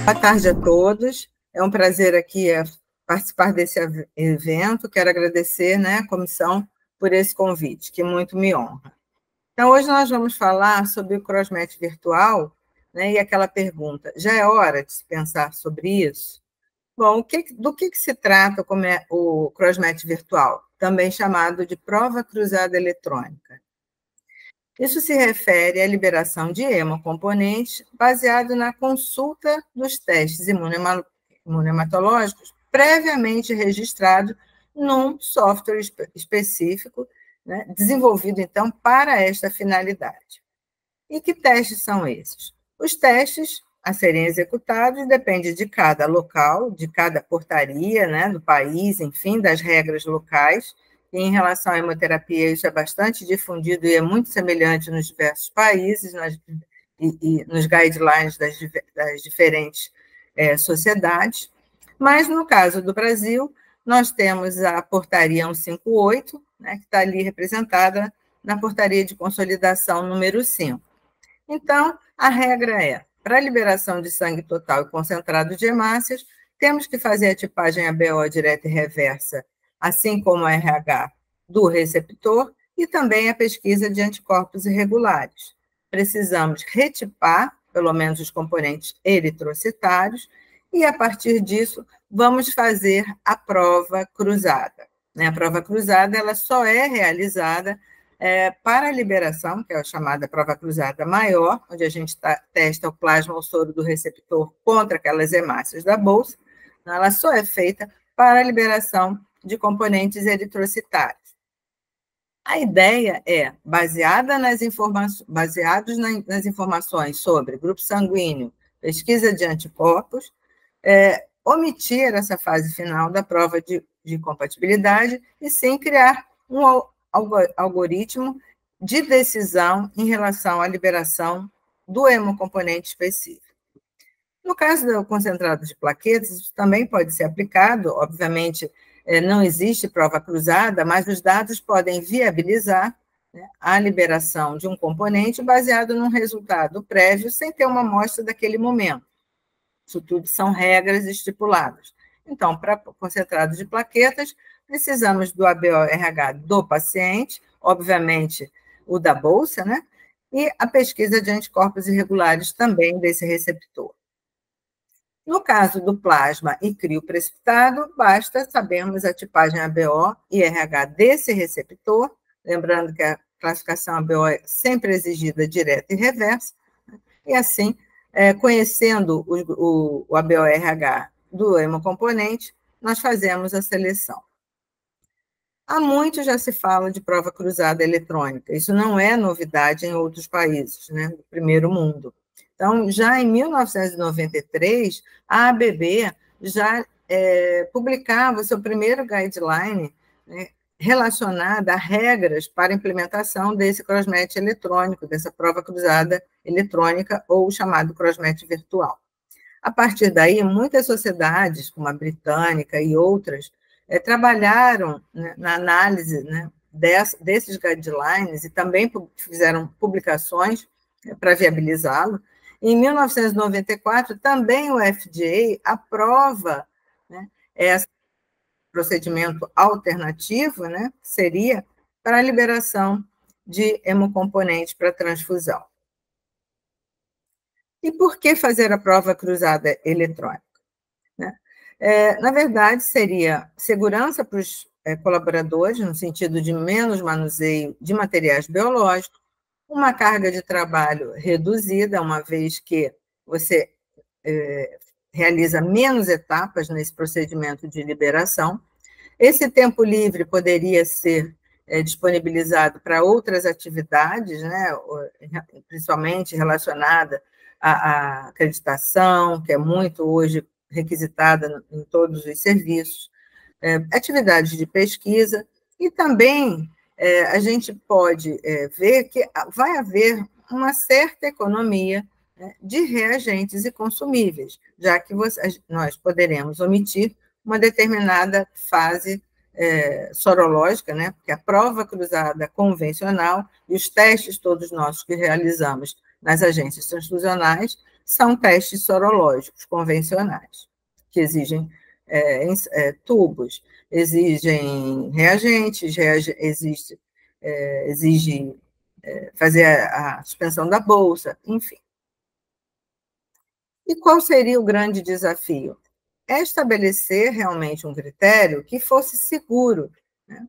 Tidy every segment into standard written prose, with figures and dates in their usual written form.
Boa tarde a todos. É um prazer aqui participar desse evento. Quero agradecer, né, a comissão por esse convite, que muito me honra. Então, hoje nós vamos falar sobre o CrossMet virtual, né, e aquela pergunta, já é hora de se pensar sobre isso? Bom, do que se trata o CrossMet virtual, também chamado de prova cruzada eletrônica? Isso se refere à liberação de hemocomponentes baseado na consulta dos testes imunematológicos previamente registrado num software específico, né, desenvolvido, então, para esta finalidade. E que testes são esses? Os testes a serem executados dependem de cada local, de cada portaria, né, do país, enfim, das regras locais. E em relação à hemoterapia, isso é bastante difundido e é muito semelhante nos diversos países, e nos guidelines das diferentes sociedades. Mas, no caso do Brasil, nós temos a portaria 158, né, que está ali representada na portaria de consolidação número 5. Então, a regra é, para a liberação de sangue total e concentrado de hemácias, temos que fazer a tipagem ABO direta e reversa, assim como a RH do receptor e também a pesquisa de anticorpos irregulares. Precisamos retipar, pelo menos, os componentes eritrocitários e, a partir disso, vamos fazer a prova cruzada. A prova cruzada ela só é realizada para a liberação, que é a chamada prova cruzada maior, onde a gente testa o plasma ou soro do receptor contra aquelas hemácias da bolsa, ela só é feita para a liberação de componentes eritrocitários. A ideia é, baseados nas informações sobre grupo sanguíneo, pesquisa de anticorpos, omitir essa fase final da prova de compatibilidade e sim criar um algoritmo de decisão em relação à liberação do hemocomponente específico. No caso do concentrado de plaquetas, isso também pode ser aplicado, obviamente, não existe prova cruzada, mas os dados podem viabilizar, né, a liberação de um componente baseado num resultado prévio, sem ter uma amostra daquele momento. Isso tudo são regras estipuladas. Então, para concentrado de plaquetas, precisamos do ABO-RH do paciente, obviamente o da bolsa, né? E a pesquisa de anticorpos irregulares também desse receptor. No caso do plasma e crio precipitado, basta sabermos a tipagem ABO e RH desse receptor, lembrando que a classificação ABO é sempre exigida direta e reversa, né? E assim, conhecendo o ABO-RH do hemocomponente, nós fazemos a seleção. Há muito já se fala de prova cruzada eletrônica, isso não é novidade em outros países, né, do primeiro mundo. Então, já em 1993, a ABB já publicava o seu primeiro guideline, né, relacionado a regras para implementação desse CrossMet eletrônico, dessa prova cruzada eletrônica, ou chamado CrossMet virtual. A partir daí, muitas sociedades, como a britânica e outras, trabalharam, né, na análise, né, desses guidelines e também fizeram publicações, né, para viabilizá-lo. Em 1994, também o FDA aprova, né, esse procedimento alternativo, né, que seria para a liberação de hemocomponentes para transfusão. E por que fazer a prova cruzada eletrônica? Né? Na verdade, seria segurança para os colaboradores, no sentido de menos manuseio de materiais biológicos, uma carga de trabalho reduzida, uma vez que você realiza menos etapas nesse procedimento de liberação. Esse tempo livre poderia ser disponibilizado para outras atividades, né, principalmente relacionada à acreditação, que é muito hoje requisitada em todos os serviços, atividades de pesquisa, e também a gente pode ver que vai haver uma certa economia, né, de reagentes e consumíveis, já que nós poderemos omitir uma determinada fase sorológica, né, porque a prova cruzada convencional e os testes todos nossos que realizamos nas agências transfusionais são testes sorológicos convencionais, que exigem tubos, exigem reagentes, exige fazer a suspensão da bolsa, enfim. E qual seria o grande desafio? É estabelecer realmente um critério que fosse seguro, né?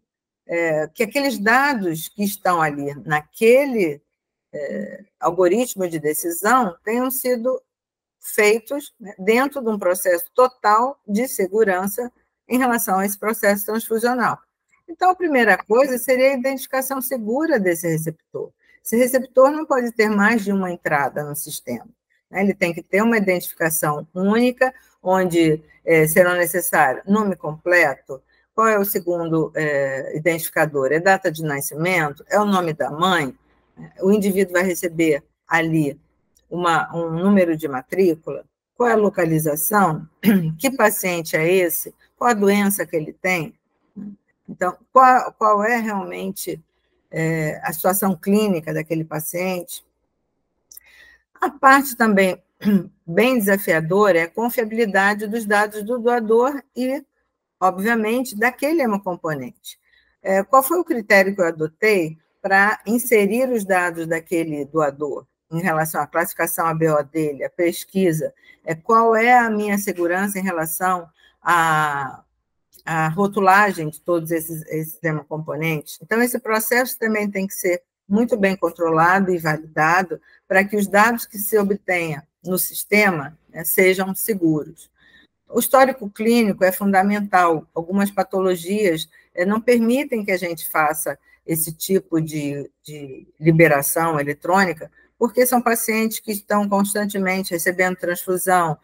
Que aqueles dados que estão ali naquele algoritmo de decisão tenham sido feitos, né, dentro de um processo total de segurança em relação a esse processo transfusional. Então, a primeira coisa seria a identificação segura desse receptor. Esse receptor não pode ter mais de uma entrada no sistema, né? Ele tem que ter uma identificação única, onde serão necessários nome completo, qual é o segundo identificador? É data de nascimento? É o nome da mãe? O indivíduo vai receber ali um número de matrícula, qual é a localização, que paciente é esse, qual a doença que ele tem. Então, qual é realmente a situação clínica daquele paciente. A parte também bem desafiadora é a confiabilidade dos dados do doador e, obviamente, daquele hemocomponente. Qual foi o critério que eu adotei para inserir os dados daquele doador em relação à classificação ABO dele, a pesquisa? Qual é a minha segurança em relação à rotulagem de todos esses hemocomponentes? Então, esse processo também tem que ser muito bem controlado e validado para que os dados que se obtenha no sistema, né, sejam seguros. O histórico clínico é fundamental. Algumas patologias não permitem que a gente faça esse tipo de liberação eletrônica, porque são pacientes que estão constantemente recebendo transfusão,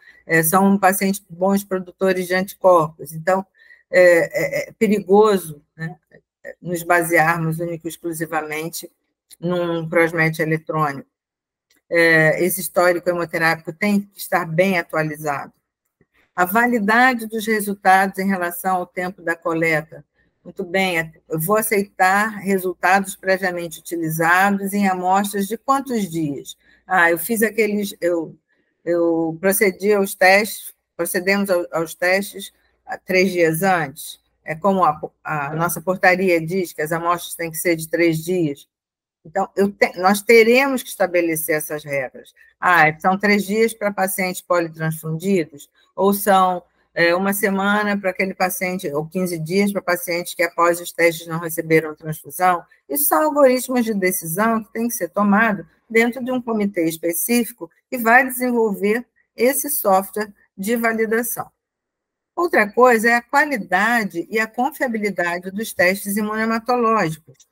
são pacientes bons produtores de anticorpos. Então, é perigoso, né, nos basearmos único e exclusivamente num prosmet eletrônico. Esse histórico hemoterápico tem que estar bem atualizado. A validade dos resultados em relação ao tempo da coleta. Muito bem, eu vou aceitar resultados previamente utilizados em amostras de quantos dias? Eu fiz eu procedi aos testes, procedemos aos testes 3 dias antes. É como a nossa portaria diz que as amostras têm que ser de 3 dias. Então, nós teremos que estabelecer essas regras. São 3 dias para pacientes politransfundidos, ou são uma semana para aquele paciente, ou 15 dias para pacientes que após os testes não receberam transfusão. Isso são algoritmos de decisão que têm que ser tomados dentro de um comitê específico que vai desenvolver esse software de validação. Outra coisa é a qualidade e a confiabilidade dos testes imunohematológicos.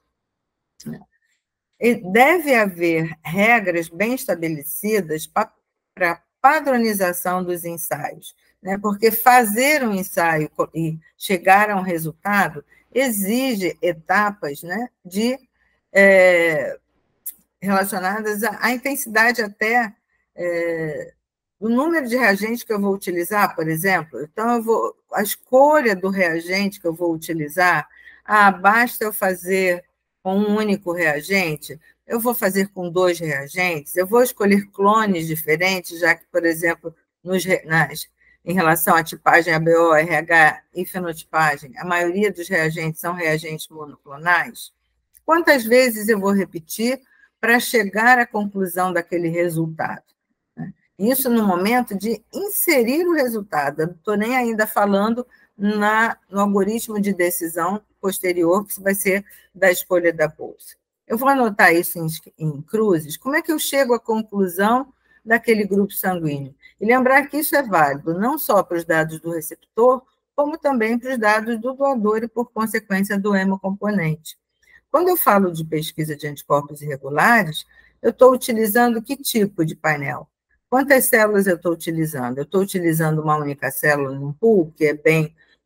Deve haver regras bem estabelecidas para padronização dos ensaios, né? Porque fazer um ensaio e chegar a um resultado exige etapas, né, relacionadas à intensidade até do número de reagentes que eu vou utilizar, por exemplo. Então, a escolha do reagente que eu vou utilizar, basta eu fazer com um único reagente, eu vou fazer com 2 reagentes, eu vou escolher clones diferentes, já que, por exemplo, em relação à tipagem ABO, RH e fenotipagem, a maioria dos reagentes são reagentes monoclonais. Quantas vezes eu vou repetir para chegar à conclusão daquele resultado? Isso no momento de inserir o resultado. Eu não estou nem ainda falando no algoritmo de decisão posterior, que vai ser da escolha da bolsa. Eu vou anotar isso em cruzes. Como é que eu chego à conclusão daquele grupo sanguíneo? E lembrar que isso é válido não só para os dados do receptor, como também para os dados do doador e, por consequência, do hemocomponente. Quando eu falo de pesquisa de anticorpos irregulares, eu estou utilizando que tipo de painel? Quantas células eu estou utilizando? Eu estou utilizando uma única célula num pool, que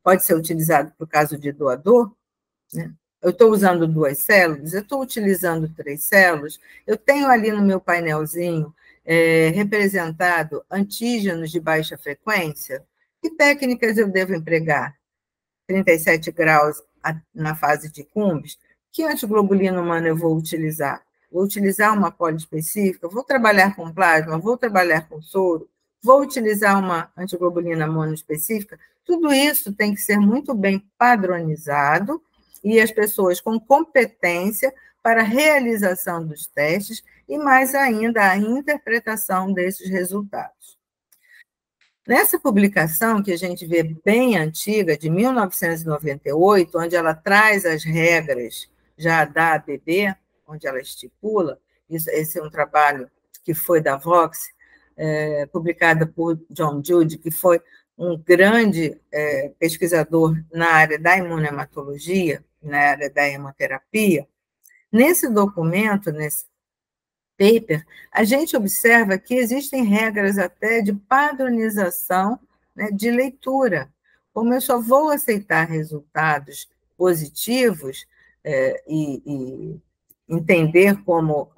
pode ser utilizado para o caso de doador, né? Eu estou usando 2 células, eu estou utilizando 3 células, eu tenho ali no meu painelzinho representado antígenos de baixa frequência. Que técnicas eu devo empregar? 37 graus na fase de Cumbres. Que antiglobulina humana eu vou utilizar? vou utilizar uma poliespecífica, vou trabalhar com plasma, vou trabalhar com soro, vou utilizar uma antiglobulina monoespecífica, tudo isso tem que ser muito bem padronizado e as pessoas com competência para a realização dos testes e, mais ainda, a interpretação desses resultados. Nessa publicação, que a gente vê bem antiga, de 1998, onde ela traz as regras já da ABB, onde ela estipula, esse é um trabalho que foi da Vox, publicada por John Jude, que foi um grande pesquisador na área da imunohematologia, na área da hemoterapia. Nesse documento, nesse paper, a gente observa que existem regras até de padronização, né, de leitura. Como eu só vou aceitar resultados positivos e entender como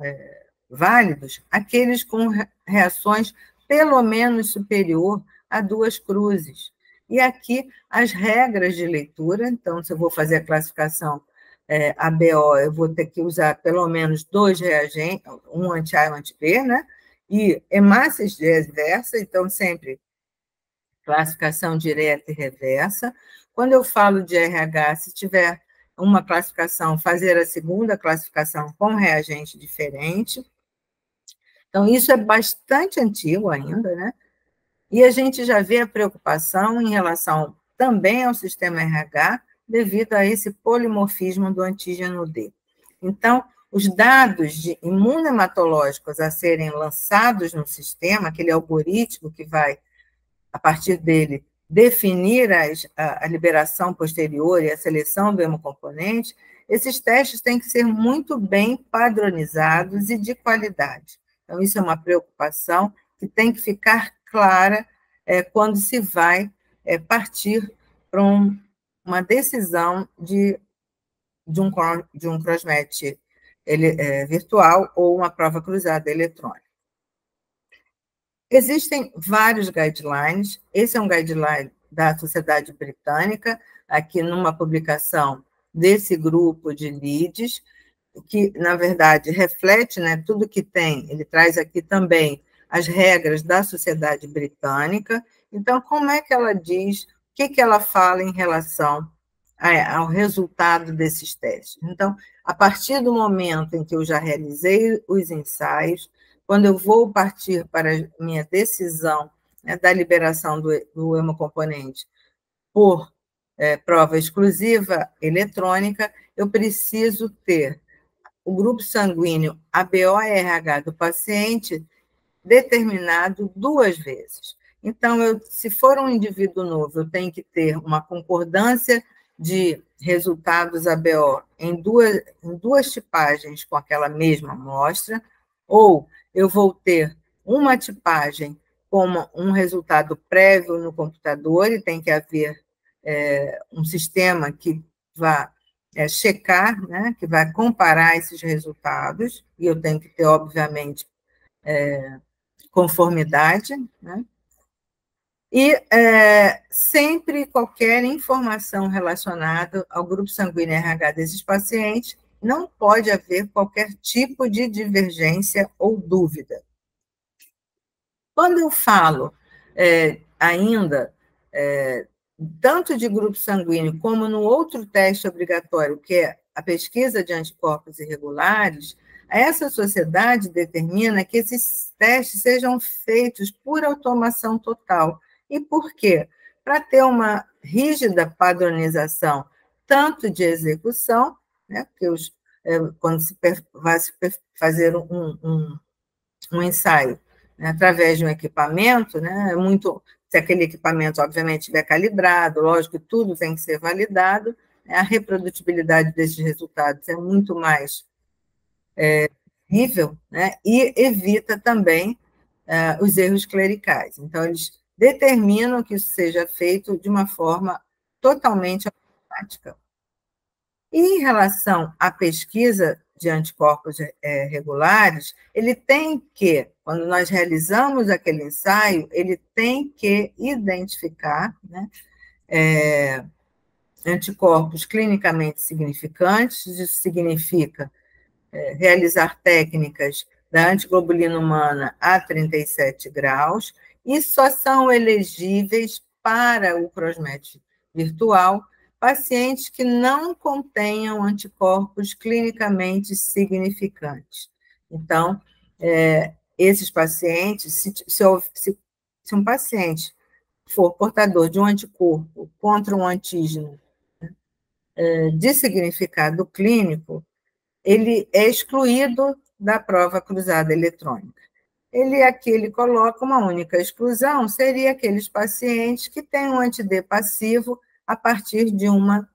válidos aqueles com reações pelo menos superior a 2 cruzes. E aqui as regras de leitura, então, se eu vou fazer a classificação ABO, eu vou ter que usar pelo menos 2 reagentes, um anti-A e um anti-B, né? E hemácias reversa, então sempre classificação direta e reversa. Quando eu falo de RH, se tiver uma classificação, fazer a segunda classificação com reagente diferente. Então, isso é bastante antigo ainda, né? E a gente já vê a preocupação em relação também ao sistema RH, devido a esse polimorfismo do antígeno D. Então, os dados de imunohematológicos a serem lançados no sistema, aquele algoritmo que vai, a partir dele, definir a liberação posterior e a seleção do hemocomponente, esses testes têm que ser muito bem padronizados e de qualidade. Então, isso é uma preocupação que tem que ficar clara quando se vai partir para uma decisão de um crossmatch virtual ou uma prova cruzada eletrônica. Existem vários guidelines, esse é um guideline da Sociedade Britânica, aqui numa publicação desse grupo de leads, que, na verdade, reflete, né, tudo que tem, ele traz aqui também as regras da Sociedade Britânica. Então, como é que ela diz, o que ela fala em relação ao resultado desses testes? Então, a partir do momento em que eu já realizei os ensaios, quando eu vou partir para a minha decisão, né, da liberação do hemocomponente por prova exclusiva eletrônica, eu preciso ter o grupo sanguíneo ABO-RH do paciente determinado 2 vezes. Então, se for um indivíduo novo, eu tenho que ter uma concordância de resultados ABO em duas tipagens com aquela mesma amostra, ou eu vou ter uma tipagem com um resultado prévio no computador, e tem que haver um sistema que vá checar, né, que vai comparar esses resultados, e eu tenho que ter, obviamente, conformidade, né? E sempre qualquer informação relacionada ao grupo sanguíneo RH desses pacientes, não pode haver qualquer tipo de divergência ou dúvida. Quando eu falo ainda tanto de grupo sanguíneo como no outro teste obrigatório, que é a pesquisa de anticorpos irregulares, essa sociedade determina que esses testes sejam feitos por automação total. E por quê? Para ter uma rígida padronização, tanto de execução, né, porque quando vai se fazer um ensaio, né, através de um equipamento, né, se aquele equipamento, obviamente, estiver calibrado, lógico que tudo tem que ser validado, né, a reprodutibilidade desses resultados é muito mais nível, né, e evita também os erros clericais. Então, eles determinam que isso seja feito de uma forma totalmente automática. E em relação à pesquisa de anticorpos regulares, ele tem que, quando nós realizamos aquele ensaio, ele tem que identificar, né, anticorpos clinicamente significantes. Isso significa realizar técnicas da antiglobulina humana a 37 graus, e só são elegíveis para o CrossMatch virtual pacientes que não contenham anticorpos clinicamente significantes. Então, esses pacientes, se um paciente for portador de um anticorpo contra um antígeno de significado clínico, ele é excluído da prova cruzada eletrônica. Ele coloca uma única exclusão, seria aqueles pacientes que têm um anti-D passivo a partir de uma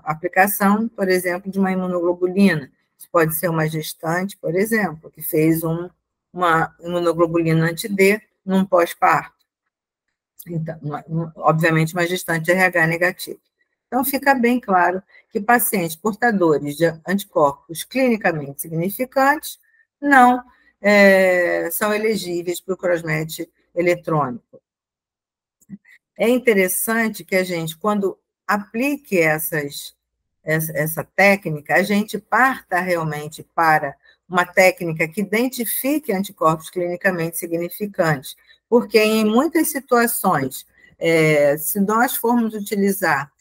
aplicação, por exemplo, de uma imunoglobulina. Isso pode ser uma gestante, por exemplo, que fez uma imunoglobulina anti-D num pós-parto. Então, obviamente, uma gestante RH negativa. Então, fica bem claro que pacientes portadores de anticorpos clinicamente significantes não são elegíveis para o CrossMatch eletrônico. É interessante que a gente, quando aplique essa técnica, a gente parta realmente para uma técnica que identifique anticorpos clinicamente significantes, porque em muitas situações, se nós formos utilizar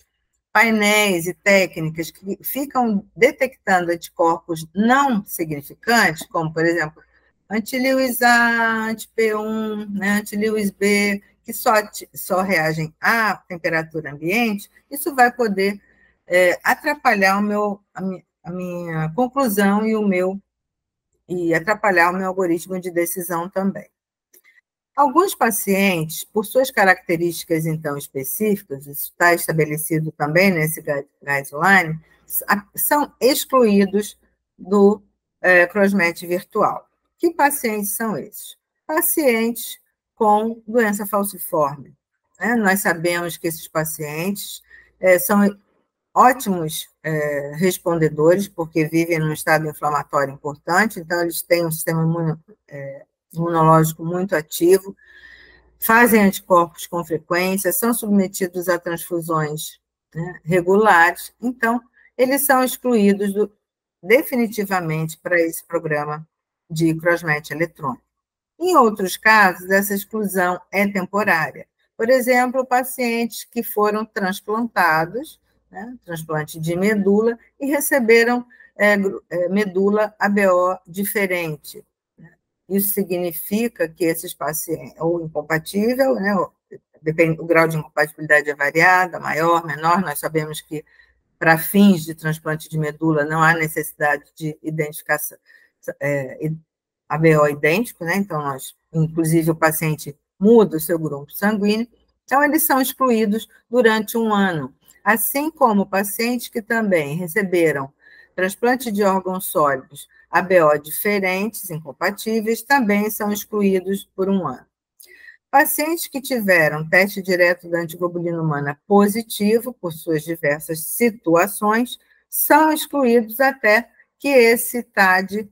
painéis e técnicas que ficam detectando anticorpos não significantes, como, por exemplo, anti-Lewis A, anti-P1, né, anti-Lewis B, que só reagem à temperatura ambiente, isso vai poder atrapalhar a minha conclusão e atrapalhar o meu algoritmo de decisão também. Alguns pacientes, por suas características, então, específicas, isso está estabelecido também nesse guideline, são excluídos do CrossMatch virtual. Que pacientes são esses? Pacientes com doença falciforme. Né? Nós sabemos que esses pacientes são ótimos respondedores, porque vivem num estado inflamatório importante, então eles têm um sistema imunológico muito ativo, fazem anticorpos com frequência, são submetidos a transfusões regulares, então eles são excluídos definitivamente para esse programa de CrossMatch eletrônico. Em outros casos, essa exclusão é temporária. Por exemplo, pacientes que foram transplantados, transplante de medula, e receberam medula ABO diferente. Isso significa que esses pacientes, ou incompatível, né, o grau de incompatibilidade é variado, maior, menor, nós sabemos que para fins de transplante de medula não há necessidade de identificação ABO idêntico, né, então inclusive o paciente muda o seu grupo sanguíneo, então eles são excluídos durante um ano, assim como pacientes que também receberam transplante de órgãos sólidos ABO diferentes, incompatíveis, também são excluídos por um ano. Pacientes que tiveram teste direto da antiglobulina humana positivo, por suas diversas situações, são excluídos até que esse TAD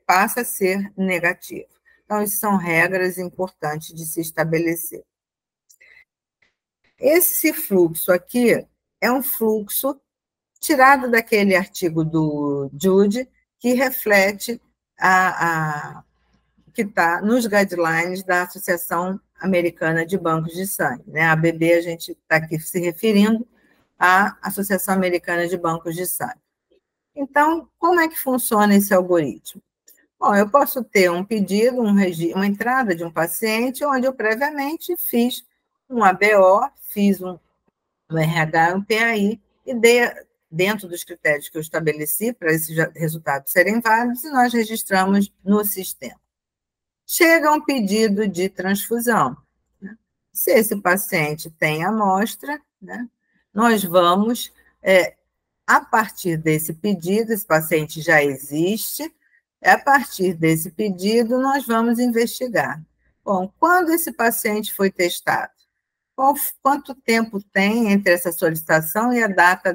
passe a ser negativo. Então, isso são regras importantes de se estabelecer. Esse fluxo aqui é um fluxo tirado daquele artigo do Jude, que reflete que está nos guidelines da Associação Americana de Bancos de Sangue. Né? A ABB, a gente está aqui se referindo à Associação Americana de Bancos de Sangue. Então, como é que funciona esse algoritmo? Bom, eu posso ter um pedido, uma entrada de um paciente, onde eu previamente fiz um ABO, fiz um RH, um PAI, e dei, dentro dos critérios que eu estabeleci para esses resultados serem válidos, e nós registramos no sistema. Chega um pedido de transfusão. Né? Se esse paciente tem amostra, né, nós vamos, a partir desse pedido, esse paciente já existe, a partir desse pedido, nós vamos investigar. Bom, quando esse paciente foi testado? Quanto tempo tem entre essa solicitação e a data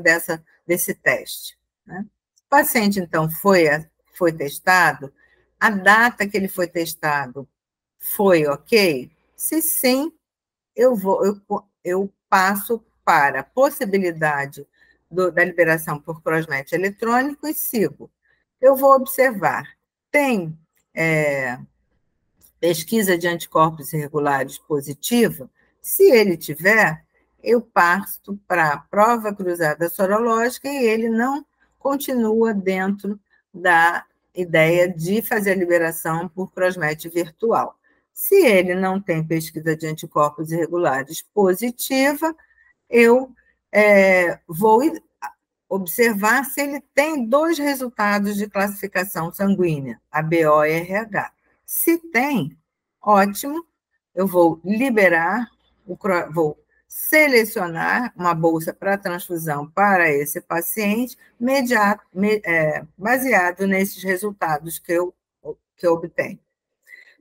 desse teste? Né? O paciente, então, foi testado, a data que ele foi testado foi ok? Se sim, eu passo para a possibilidade da liberação por crossmatch eletrônico e sigo. Eu vou observar, tem pesquisa de anticorpos irregulares positiva? Se ele tiver, eu parto para a prova cruzada sorológica e ele não continua dentro da ideia de fazer a liberação por crossmatch virtual. Se ele não tem pesquisa de anticorpos irregulares positiva, eu vou observar se ele tem 2 resultados de classificação sanguínea, ABO e RH. Se tem, ótimo, eu vou liberar, vou selecionar uma bolsa para transfusão para esse paciente, baseado nesses resultados que eu obtenho.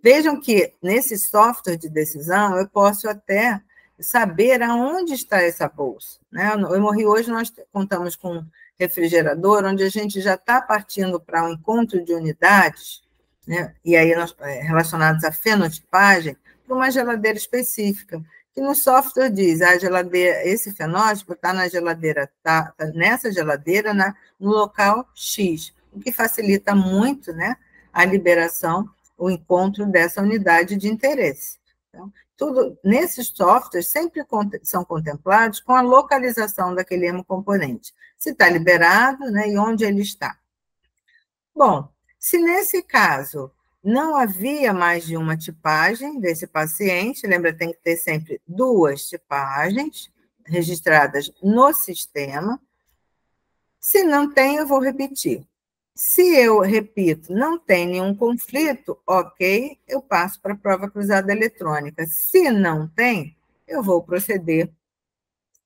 Vejam que, nesse software de decisão, eu posso até saber aonde está essa bolsa. Né? Eu morri hoje, nós contamos com um refrigerador, onde a gente já está partindo para um encontro de unidades, né? E aí relacionados à fenotipagem, para uma geladeira específica, que no software diz, a geladeira, esse fenótipo está na geladeira, tá nessa geladeira, no local X, o que facilita muito, né, a liberação, o encontro dessa unidade de interesse. Então, tudo nesses softwares sempre são contemplados com a localização daquele hemocomponente, se está liberado, né, e onde ele está. Bom, se nesse caso não havia mais de uma tipagem desse paciente, lembra, tem que ter sempre 2 tipagens registradas no sistema. Se não tem, eu vou repetir. Se eu repito, não tem nenhum conflito, ok, eu passo para a prova cruzada eletrônica. Se não tem, eu vou proceder,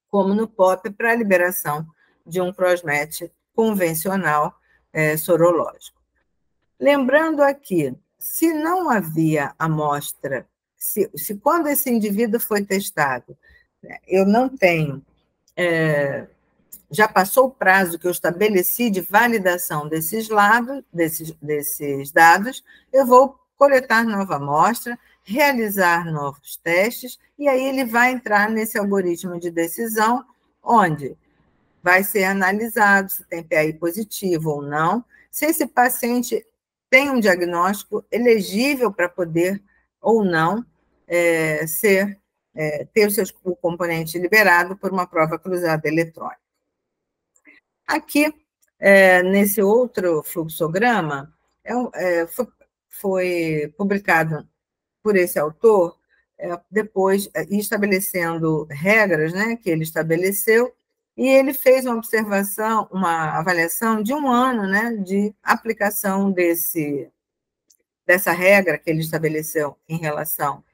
como no POP, para a liberação de um crossmatch convencional sorológico. Lembrando aqui, se não havia amostra, se quando esse indivíduo foi testado, eu não tenho... já passou o prazo que eu estabeleci de validação desses dados, eu vou coletar nova amostra, realizar novos testes, e aí ele vai entrar nesse algoritmo de decisão, onde vai ser analisado se tem PAI positivo ou não, se esse paciente tem um diagnóstico elegível para poder ou não ter o componente liberado por uma prova cruzada eletrônica. Aqui, nesse outro fluxograma, foi publicado por esse autor, depois, estabelecendo regras, né, que ele estabeleceu, e ele fez uma observação, uma avaliação de 1 ano, né, de aplicação dessa regra que ele estabeleceu em relação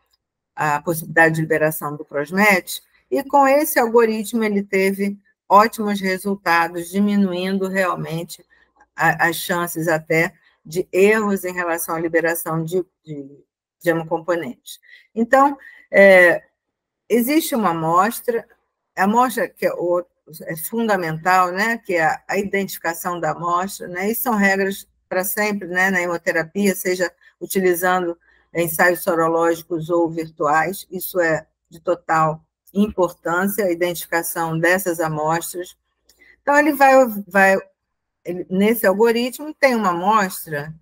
à possibilidade de liberação do crossmatch, e com esse algoritmo ele teve ótimos resultados, diminuindo realmente as chances até de erros em relação à liberação de hemocomponentes. Então, existe uma amostra, a amostra que é fundamental, né, que é a identificação da amostra, né, e são regras para sempre, né, na hemoterapia, seja utilizando ensaios sorológicos ou virtuais, isso é de total importância, a identificação dessas amostras. Então, nesse algoritmo, tem uma amostra,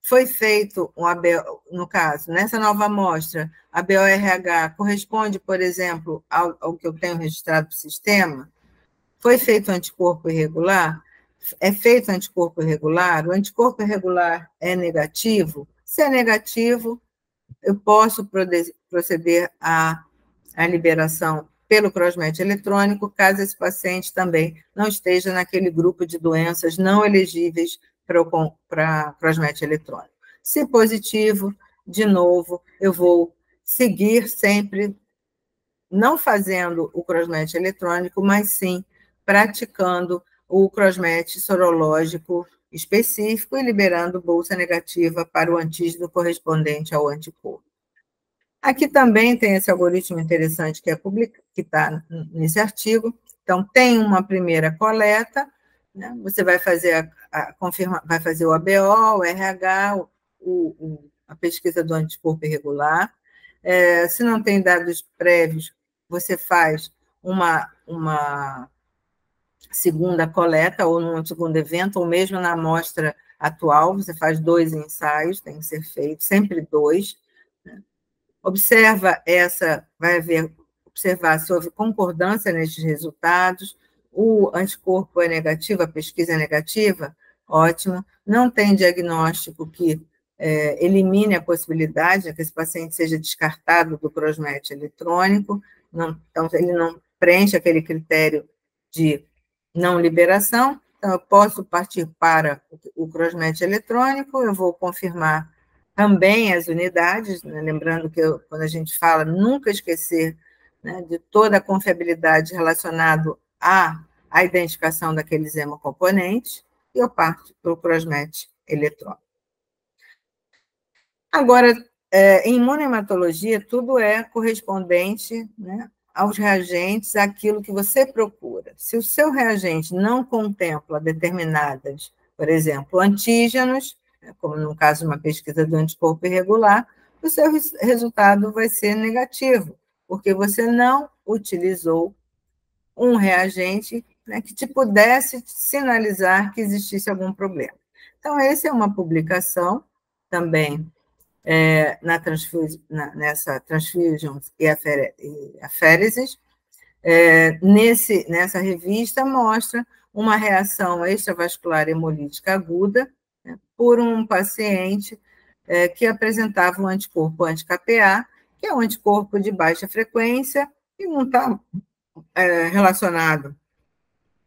foi feito um ABO, no caso, nessa nova amostra, a BORH corresponde, por exemplo, ao que eu tenho registrado no sistema, foi feito anticorpo irregular, é feito anticorpo irregular, o anticorpo irregular é negativo, se é negativo, eu posso proceder à liberação pelo crossmatch eletrônico, caso esse paciente também não esteja naquele grupo de doenças não elegíveis para crossmatch eletrônico. Se positivo, de novo, eu vou seguir sempre, não fazendo o crossmatch eletrônico, mas sim praticando o crossmatch sorológico específico e liberando bolsa negativa para o antígeno correspondente ao anticorpo. Aqui também tem esse algoritmo interessante que está nesse artigo. Então, tem uma primeira coleta, né? Você vai fazer vai fazer o ABO, o RH, a pesquisa do anticorpo irregular. Se não tem dados prévios, você faz uma segunda coleta, ou num segundo evento, ou mesmo na amostra atual, você faz 2 ensaios, tem que ser feito, sempre 2. Né? Observar se houve concordância nesses resultados, o anticorpo é negativo, a pesquisa é negativa, ótimo, não tem diagnóstico que elimine a possibilidade de que esse paciente seja descartado do CROSMET eletrônico, então ele não preenche aquele critério de não liberação, então eu posso partir para o CROSMET eletrônico, eu vou confirmar também as unidades, né? Lembrando que quando a gente fala, nunca esquecer, né, de toda a confiabilidade relacionada à identificação daqueles hemocomponentes, e eu parto para o CROSMET eletrônico. Agora, em imunohematologia, tudo é correspondente, né, aos reagentes, aquilo que você procura. Se o seu reagente não contempla determinadas, por exemplo, antígenos, como no caso de uma pesquisa do anticorpo irregular, o seu resultado vai ser negativo, porque você não utilizou um reagente, né, que te pudesse sinalizar que existisse algum problema. Então, essa é uma publicação também nessa Transfusions e Aféreses. Nessa revista mostra uma reação extravascular hemolítica aguda, né, por um paciente que apresentava um anticorpo anti-KPA, que é um anticorpo de baixa frequência e não está relacionado,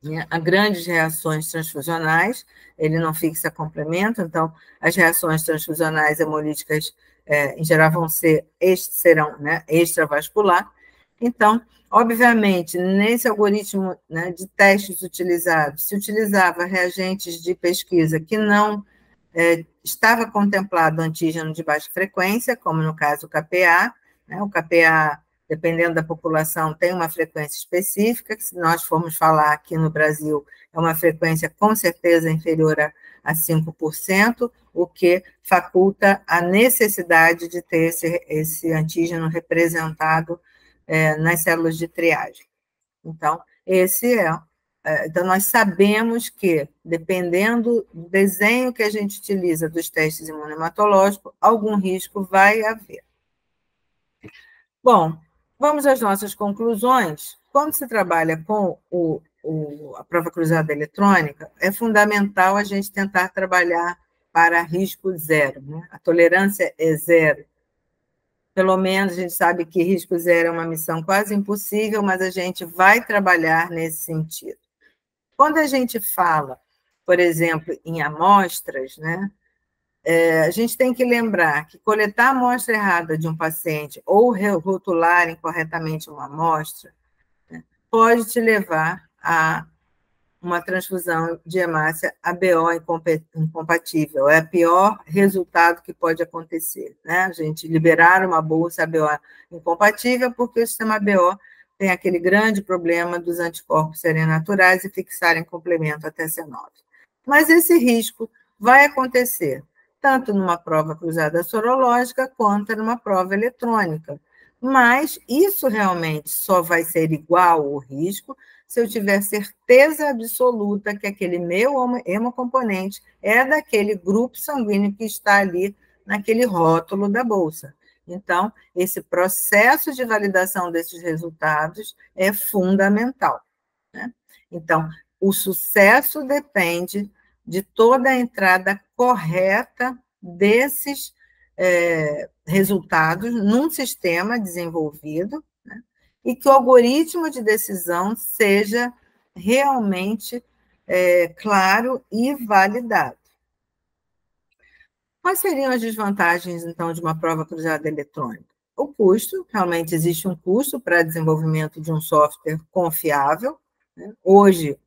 né, a grandes reações transfusionais, ele não fixa complemento, então as reações transfusionais hemolíticas, em geral, serão, né, extravascular. Então, obviamente, nesse algoritmo, né, de testes utilizados, se utilizava reagentes de pesquisa que não estava contemplado antígeno de baixa frequência, como no caso o KPA, né, o KPA, dependendo da população, tem uma frequência específica, que se nós formos falar aqui no Brasil, é uma frequência com certeza inferior a 5%, o que faculta a necessidade de ter esse antígeno representado nas células de triagem. Então, então, nós sabemos que, dependendo do desenho que a gente utiliza dos testes imunohematológicos, algum risco vai haver. Bom, vamos às nossas conclusões. Quando se trabalha com a prova cruzada eletrônica, é fundamental a gente tentar trabalhar para risco zero, né? A tolerância é zero. Pelo menos a gente sabe que risco zero é uma missão quase impossível, mas a gente vai trabalhar nesse sentido. Quando a gente fala, por exemplo, em amostras, né, a gente tem que lembrar que coletar a amostra errada de um paciente ou rotular incorretamente uma amostra, né, pode te levar a uma transfusão de hemácia ABO incompatível. É o pior resultado que pode acontecer, né? A gente liberar uma bolsa ABO incompatível porque o sistema ABO tem aquele grande problema dos anticorpos serem naturais e fixarem complemento até C9. Mas esse risco vai acontecer tanto numa prova cruzada sorológica quanto numa prova eletrônica. Mas isso realmente só vai ser igual o risco se eu tiver certeza absoluta que aquele meu hemocomponente é daquele grupo sanguíneo que está ali naquele rótulo da bolsa. Então, esse processo de validação desses resultados é fundamental, né? Então, o sucesso depende de toda a entrada correta desses resultados num sistema desenvolvido, né, e que o algoritmo de decisão seja realmente claro e validado. Quais seriam as desvantagens, então, de uma prova cruzada eletrônica? O custo, realmente existe um custo para desenvolvimento de um software confiável, né? Hoje,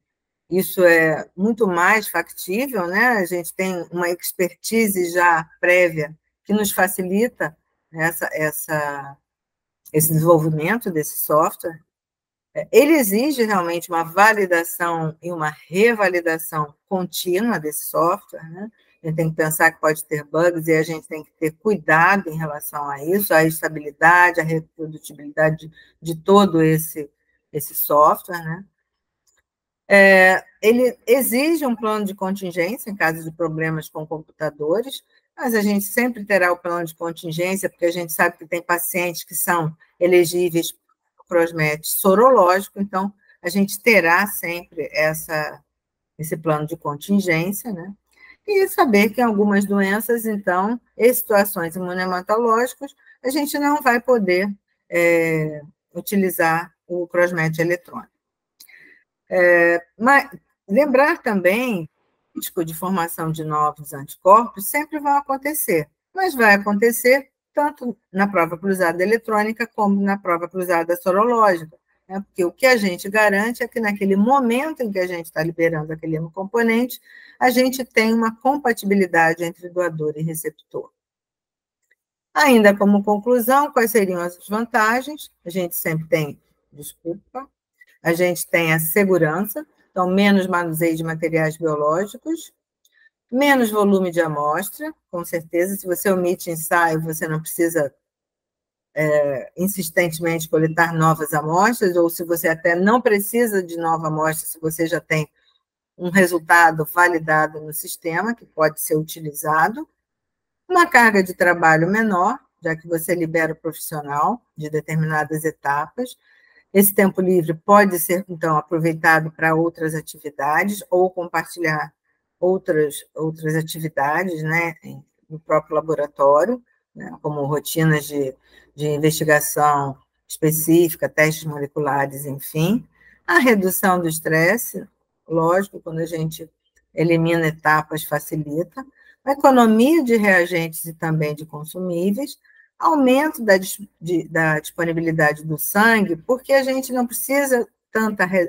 isso é muito mais factível, né? A gente tem uma expertise já prévia que nos facilita esse desenvolvimento desse software. Ele exige realmente uma validação e uma revalidação contínua desse software, né? A gente tem que pensar que pode ter bugs e a gente tem que ter cuidado em relação a isso, a estabilidade, a reprodutibilidade de todo esse software, né? Ele exige um plano de contingência em caso de problemas com computadores, mas a gente sempre terá o plano de contingência, porque a gente sabe que tem pacientes que são elegíveis para o CROSMET sorológico, então a gente terá sempre esse plano de contingência, né? E saber que em algumas doenças, então, e situações imunematológicas, a gente não vai poder utilizar o CROSMET eletrônico. Mas lembrar também que o risco de formação de novos anticorpos sempre vai acontecer, mas vai acontecer tanto na prova cruzada eletrônica como na prova cruzada sorológica, né? Porque o que a gente garante é que naquele momento em que a gente está liberando aquele hemocomponente, a gente tem uma compatibilidade entre doador e receptor. Ainda como conclusão, quais seriam as vantagens? A gente sempre tem, a gente tem a segurança, então menos manuseio de materiais biológicos, menos volume de amostra, com certeza, se você omite ensaio, você não precisa insistentemente coletar novas amostras, ou se você até não precisa de nova amostra, se você já tem um resultado validado no sistema, que pode ser utilizado, uma carga de trabalho menor, já que você libera o profissional de determinadas etapas. Esse tempo livre pode ser, então, aproveitado para outras atividades ou compartilhar outras atividades, né, no próprio laboratório, né, como rotinas de investigação específica, testes moleculares, enfim. A redução do estresse, lógico, quando a gente elimina etapas, facilita. A economia de reagentes e também de consumíveis, aumento da disponibilidade do sangue, porque a gente não precisa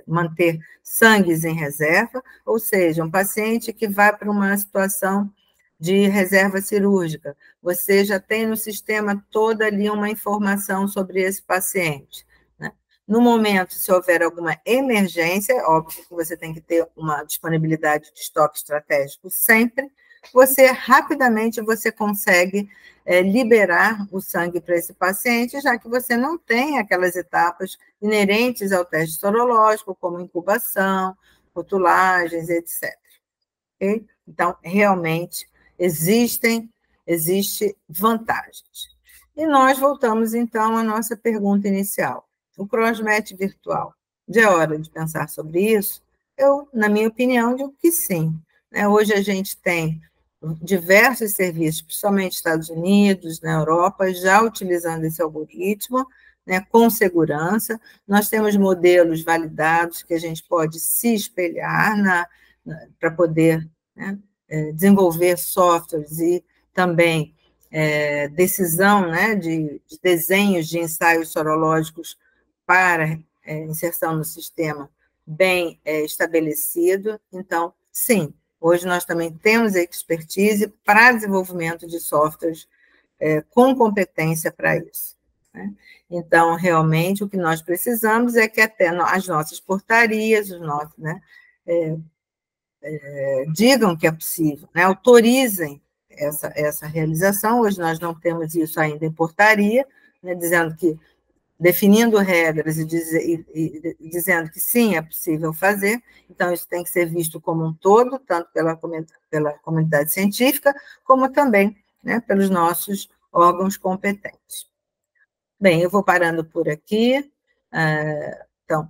manter sangues em reserva, ou seja, um paciente que vai para uma situação de reserva cirúrgica, você já tem no sistema toda ali uma informação sobre esse paciente, né? No momento, se houver alguma emergência, óbvio que você tem que ter uma disponibilidade de estoque estratégico sempre, rapidamente você consegue liberar o sangue para esse paciente, já que você não tem aquelas etapas inerentes ao teste sorológico, como incubação, rotulagens, etc. Okay? Então, realmente, existem vantagens. E nós voltamos, então, à nossa pergunta inicial. O CROSMET virtual, já é hora de pensar sobre isso? Eu, na minha opinião, digo que sim. Hoje a gente tem diversos serviços, principalmente nos Estados Unidos, na Europa, já utilizando esse algoritmo, né, com segurança. Nós temos modelos validados que a gente pode se espelhar para poder, né, desenvolver softwares e também decisão, né, de desenhos de ensaios sorológicos para inserção no sistema bem estabelecido. Então, sim, hoje nós também temos expertise para desenvolvimento de softwares com competência para isso, né? Então, realmente, o que nós precisamos é que até as nossas portarias, os nossos, né, digam que é possível, né, autorizem essa realização. Hoje nós não temos isso ainda em portaria, né, dizendo que, definindo regras e dizendo que sim, é possível fazer. Então, isso tem que ser visto como um todo, tanto pela comunidade científica, como também, né, pelos nossos órgãos competentes. Bem, eu vou parando por aqui. Então,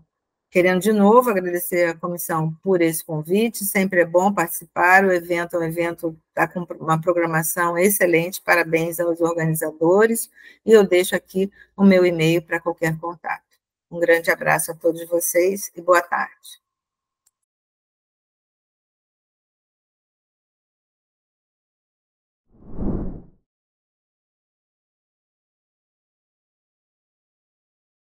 querendo de novo agradecer à comissão por esse convite, sempre é bom participar, o evento é um evento, está com uma programação excelente, parabéns aos organizadores, e eu deixo aqui o meu e-mail para qualquer contato. Um grande abraço a todos vocês e boa tarde.